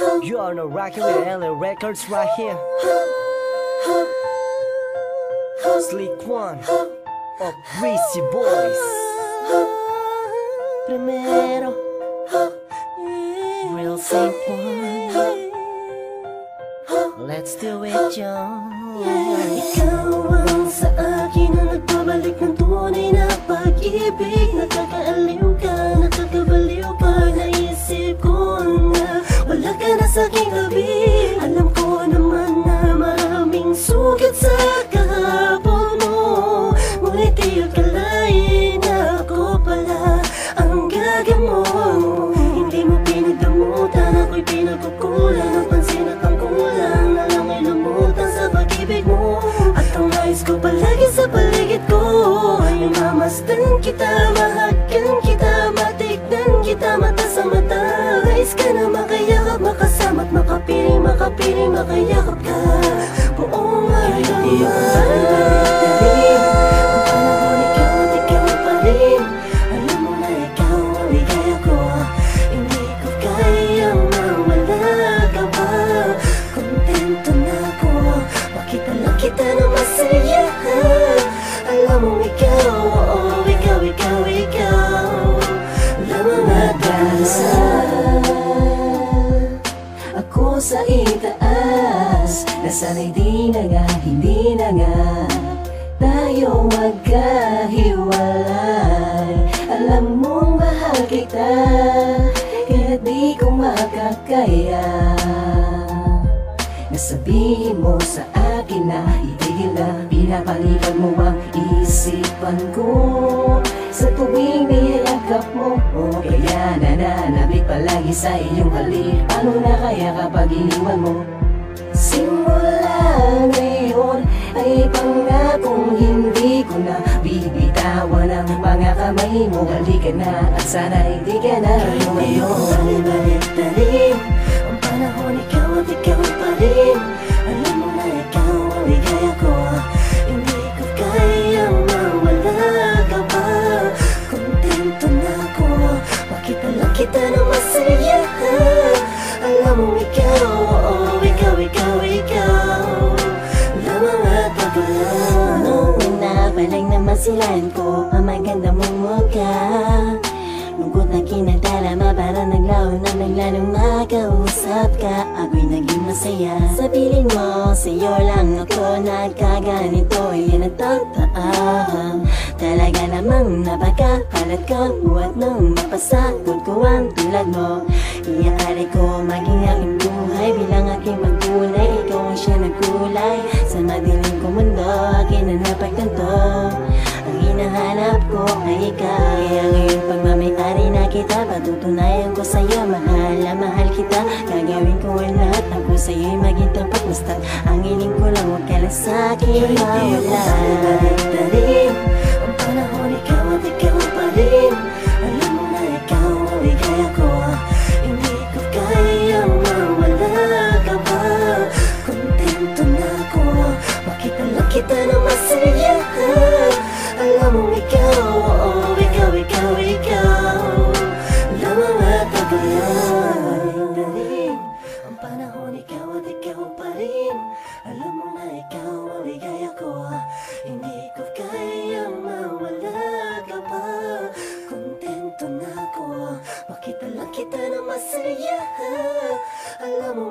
You are not rocking with LA Records right here. Slick One of Breezy Boys. Primero, Real Saint One. Let's do it, John. Ikaw ang sa akin ang nagbabalik ng tunay na pag-ibig. Nakakaaliw ka, nakakabaliw pag naisip ko na wala ka na sa aking gabi. Alam ko naman na maraming sugat sa kahapon mo, ngunit di akalain na ako pala ang gagamot. Hindi mo pinagdamutan, ako'y pinagkukulang. Ang pansin at ang kulang na lang ay lumutan sa pag-ibig mo. At ang nais ko palagi sa paligid ko ay mamasdan kita, mahagkan kita, matignan kita mata sa mata. Nais ka na makayakap, makasama at makapiling, makapiling, makayakap ka buong araw. Hindi ako balik-balik, ang panahon ikaw at ikaw pa rin. Alam mo na ikaw ang ligaya ko, hindi ko kayang mawala ka pa. Kontento na ako, makita lang kita na masaya. Alam mo ikaw, oh, ikaw, ikaw, ikaw lamang at dasal. Ako sa itaas, nasanay di na nga, hindi na nga tayo magkahiwalay. Alam mong mahal kita, kaya di ko makakaya nasabihin mo sa akin na itigil na. Pinapalipan mo ang isipan ko sa tuwing niyayakap mo, kaya nananabik palagi sa iyong halik. Paano na kaya kapag iniwan mo? Simula ngayon ay pangakong hindi ko na bibitawan ang mga kamay mo. Halika na at sana hindi ka na lumayo. Balik-balik-balik, ang panahon ikaw at ikaw pa rin. Alam mo na ikaw ang ligaya ko, hindi ko kayang mawala ka pa. Kontento na ako, makita lang kita na masaya. Alam mo ikaw, oh, ikaw, ikaw, ikaw lamang at paglaw. Nung una pa lang namasilahan ko ang maganda mong mukha, lungkot na kinagdarama, para naglaho na naglanong makausap ka. Ako'y naging masaya sa piling mo, sa'yo lang ako nagkaganito. Yan ang totoo, talaga namang napakapalat ko. Buhat nang mapasagod ko ang tulad mo. Iaari ko maging aking buhay bilang aking magkulay. Ikaw ang siya nagkulay sa madilim ko mundo, akin na napagtanto. Ang hinahanap ko ay ikaw, kaya ngayon pagmamayari na kita, patutunayan ko sa'yo, mahal na mahal kita. Gagawin ko ang lahat, ako sa'yo'y maging tapat. Basta ang hiling ko lang, huwag ka lang sa'kin mawala. Balik-balik, ang panahon ikaw at ikaw pa rin. Alam mo na ikaw ang ligaya ko, hindi ko kayang mawala ka pa. Kontento na ako, makita lang kita na masaya. Alam mo ikaw, oh, ikaw, ikaw, ikaw lamang at paglaw. Balik-balik, ang panahon ikaw at ikaw pa rin. Alam mo na ikaw ang ligaya ko, hindi ko kayang mawala ka pa. Kontento na ako, makita lang kita na masaya. Alam mo